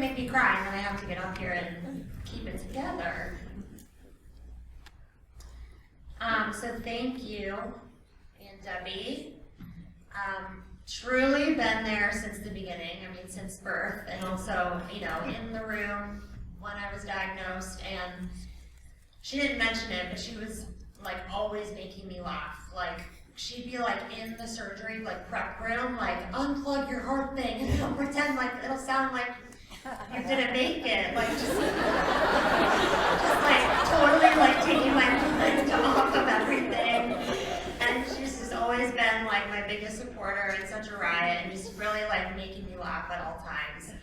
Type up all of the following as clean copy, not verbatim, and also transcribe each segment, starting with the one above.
make me cry, and then I have to get up here and keep it together. So thank you, Aunt Debbie. Truly been there since the beginning, I mean since birth, and also, you know, in the room when I was diagnosed, and she didn't mention it, but she was like always making me laugh. Like, she'd be like in the surgery, like prep room, like unplug your heart thing, and it'll pretend like, it'll sound like you didn't make it, like just like totally like taking my mind off of everything. And she's just always been like my biggest supporter and such a riot, and just really like making me laugh at all times.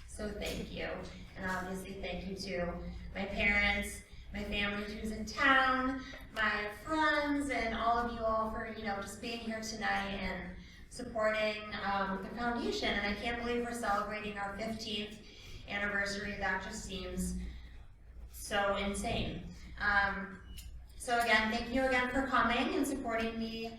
So thank you, and obviously thank you to my parents, my family who's in town, my friends, and all of you all for, you know, just being here tonight and supporting the foundation. And I can't believe we're celebrating our 15th anniversary. That just seems so insane. So again, thank you again for coming and supporting the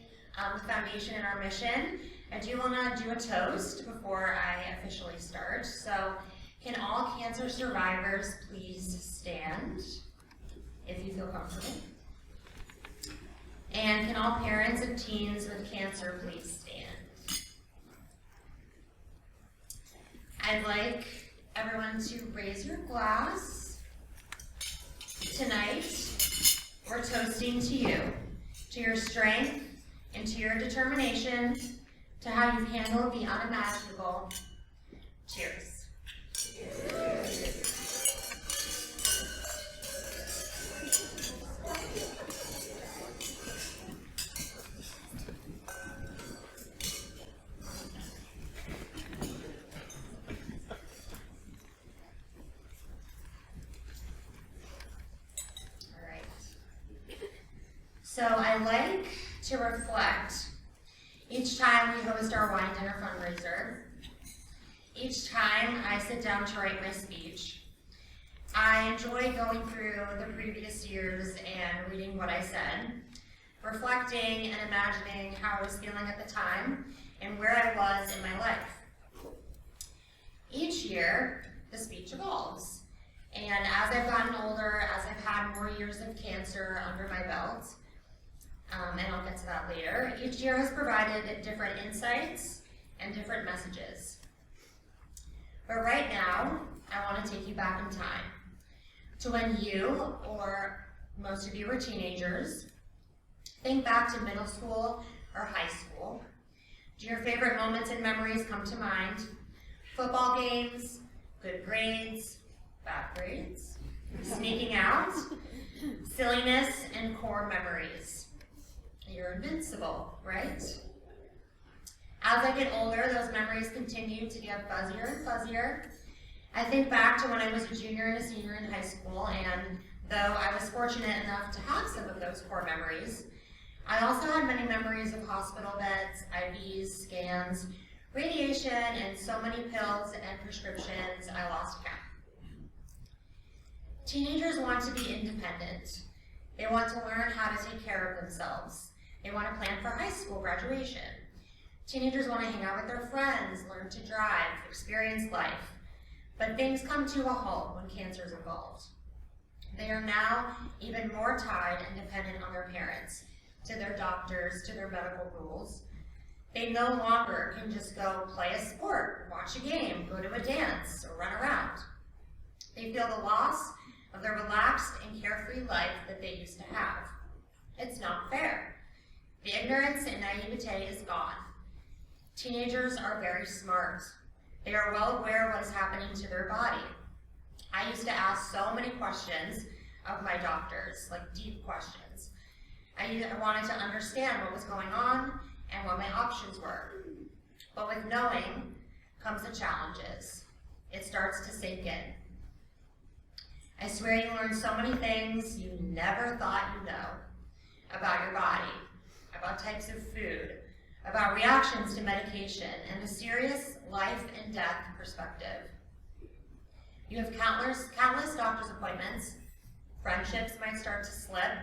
foundation and our mission. I do want to do a toast before I officially start. So can all cancer survivors please stand if you feel comfortable? And can all parents of teens with cancer please stand? I'd like everyone to raise your glass. Tonight, we're toasting to you, to your strength and to your determination, to how you've handled the unimaginable. Cheers. Cheers. So I like to reflect each time we host our wine dinner fundraiser, each time I sit down to write my speech. I enjoy going through the previous years and reading what I said, reflecting and imagining how I was feeling at the time and where I was in my life. Each year, the speech evolves. And as I've gotten older, as I've had more years of cancer under my belt, and I'll get to that later, each year has provided different insights and different messages. But right now, I want to take you back in time to when you, or most of you were teenagers, think back to middle school or high school. Do your favorite moments and memories come to mind? Football games, good grades, bad grades, sneaking out, silliness, and core memories. You're invincible, right? As I get older, those memories continue to get fuzzier and fuzzier. I think back to when I was a junior and a senior in high school, and though I was fortunate enough to have some of those core memories, I also had many memories of hospital beds, IVs, scans, radiation, and so many pills and prescriptions I lost count. Teenagers want to be independent. They want to learn how to take care of themselves. They want to plan for high school graduation. Teenagers want to hang out with their friends, learn to drive, experience life. But things come to a halt when cancer is involved. They are now even more tied and dependent on their parents, to their doctors, to their medical rules. They no longer can just go play a sport, watch a game, go to a dance, or run around. They feel the loss of their relaxed and carefree life that they used to have. It's not fair. The ignorance and naivete is gone. Teenagers are very smart. They are well aware of what is happening to their body. I used to ask so many questions of my doctors, like deep questions. I wanted to understand what was going on and what my options were. But with knowing comes the challenges. It starts to sink in. I swear you learn so many things you never thought you'd know about your body, about types of food, about reactions to medication, and a serious life and death perspective. You have countless doctor's appointments. Friendships might start to slip.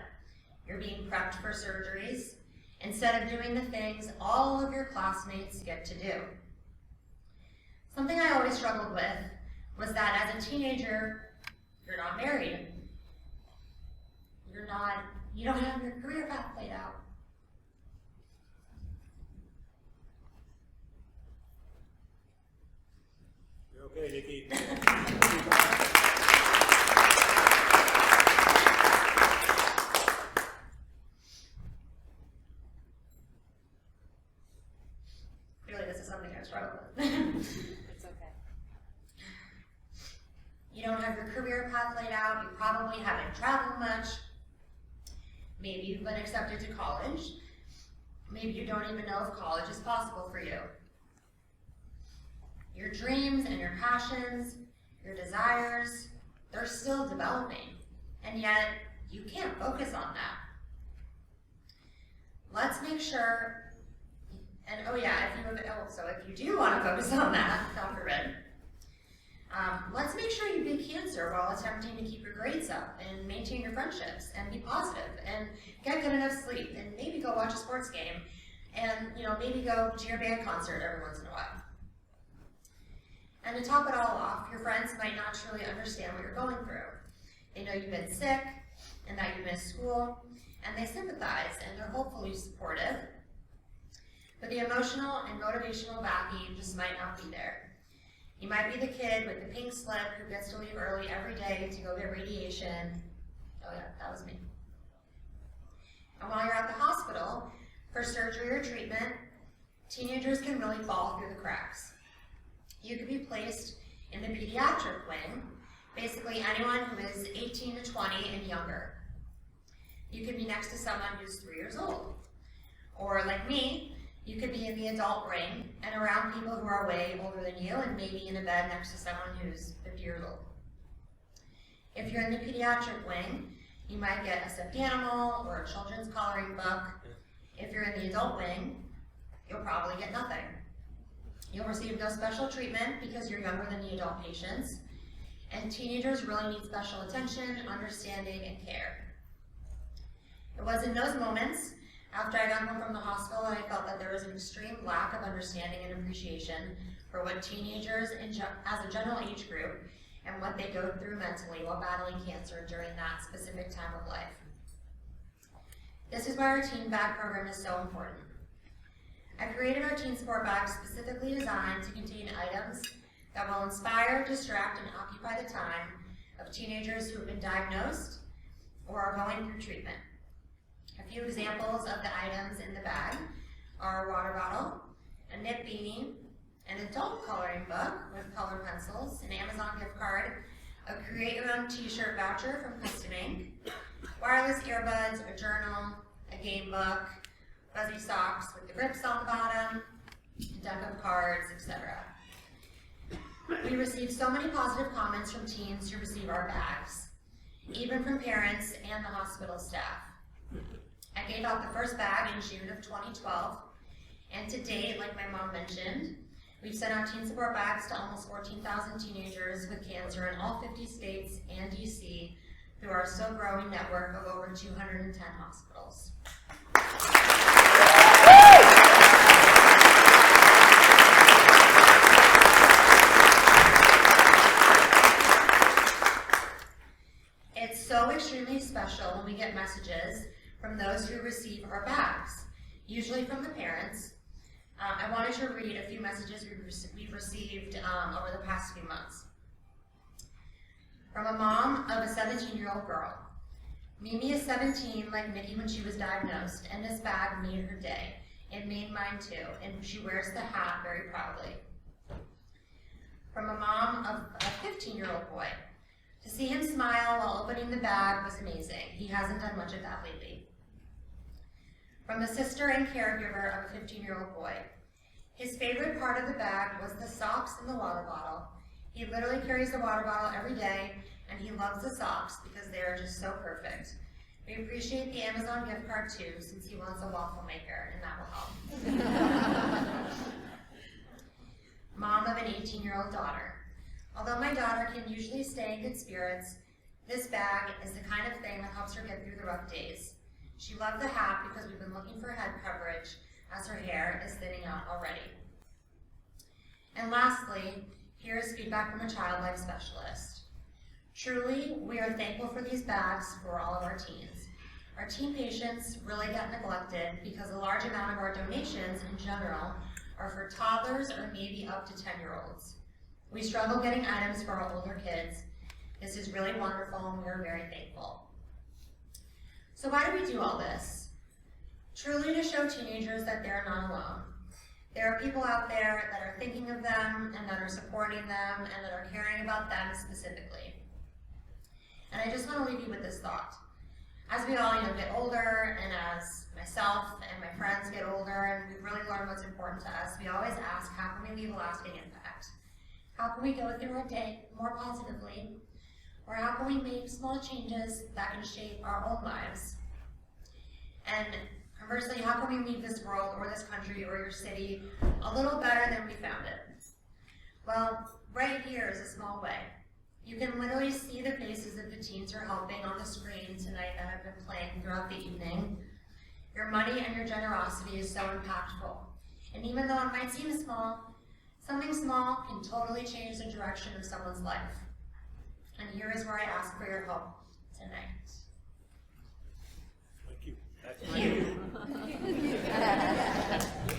You're being prepped for surgeries instead of doing the things all of your classmates get to do. Something I always struggled with was that as a teenager, you're not married. You don't have your career path laid out. You're okay, Nikki. Really, this is something I struggle with. It's okay. You don't have your career path laid out. You probably haven't traveled much. Maybe you've been accepted to college. Maybe you don't even know if college is possible for you. Your dreams and your passions, your desires, they're still developing, and yet you can't focus on that. Let's make sure, and if you do want to focus on that, God forbid, let's make sure you beat cancer while attempting to keep your grades up and maintain your friendships and be positive and get good enough sleep and maybe go watch a sports game and maybe go to your band concert every once in a while. And to top it all off, your friends might not truly understand what you're going through. They know you've been sick and that you missed school, and they sympathize and are hopefully supportive. But the emotional and motivational backing just might not be there. You might be the kid with the pink slip who gets to leave early every day to go get radiation. Oh yeah, that was me. And while you're at the hospital for surgery or treatment, teenagers can really fall through the cracks. You could be placed in the pediatric wing, basically anyone who is 18 to 20 and younger. You could be next to someone who's 3 years old. Or like me, you could be in the adult ring and around people who are way older than you and maybe in a bed next to someone who's 50 years old. If you're in the pediatric wing, you might get a stuffed animal or a children's coloring book. If you're in the adult wing, you'll probably get nothing. You'll receive no special treatment because you're younger than the adult patients, and teenagers really need special attention, understanding, and care. It was in those moments, after I got home from the hospital, that I felt that there was an extreme lack of understanding and appreciation for what teenagers as a general age group and what they go through mentally while battling cancer during that specific time of life. This is why our Teen Bag program is so important. I created our Teen Sport Bag specifically designed to contain items that will inspire, distract, and occupy the time of teenagers who have been diagnosed or are going through treatment. A few examples of the items in the bag are a water bottle, a nip beanie, an adult coloring book with color pencils, an Amazon gift card, a Create Your Own t-shirt voucher from Custom Ink, wireless earbuds, a journal, a game book, fuzzy socks with the grips on the bottom, a deck of cards, etc. We received so many positive comments from teens who receive our bags, even from parents and the hospital staff. I gave out the first bag in June of 2012, and to date, like my mom mentioned, we've sent out Teen Support Bags to almost 14,000 teenagers with cancer in all 50 states and DC through our still growing network of over 210 hospitals. It's so extremely special when we get messages from those who receive our bags, usually from the parents. I wanted to read a few messages we've received over the past few months. From a mom of a 17-year-old girl. Mimi is 17 like Nikki when she was diagnosed, and this bag made her day. It made mine too, and she wears the hat very proudly. From a mom of a 15-year-old boy. To see him smile while opening the bag was amazing. He hasn't done much of that lately. From the sister and caregiver of a 15-year-old boy. His favorite part of the bag was the socks and the water bottle. He literally carries the water bottle every day, and he loves the socks because they are just so perfect. We appreciate the Amazon gift card too, since he wants a waffle maker, and that will help. Mom of an 18-year-old daughter. Although my daughter can usually stay in good spirits, this bag is the kind of thing that helps her get through the rough days. She loved the hat because we've been looking for head coverage as her hair is thinning out already. And lastly, here is feedback from a child life specialist. Truly, we are thankful for these bags for all of our teens. Our teen patients really get neglected because a large amount of our donations in general are for toddlers or maybe up to 10-year-olds. We struggle getting items for our older kids. This is really wonderful and we are very thankful. So why do we do all this? Truly to show teenagers that they're not alone. There are people out there that are thinking of them and that are supporting them and that are caring about them specifically. And I just want to leave you with this thought. As we all get older, and as myself and my friends get older, and we really learn what's important to us, we always ask, how can we leave a lasting impact? How can we go through our day more positively? Or how can we make small changes that can shape our own lives? And conversely, how can we leave this world or this country or your city a little better than we found it? Well, right here is a small way. You can literally see the faces of the teens you're helping on the screen tonight that have been playing throughout the evening. Your money and your generosity is so impactful. And even though it might seem small, something small can totally change the direction of someone's life. And here is where I ask for your help tonight. Thank you. Thank you.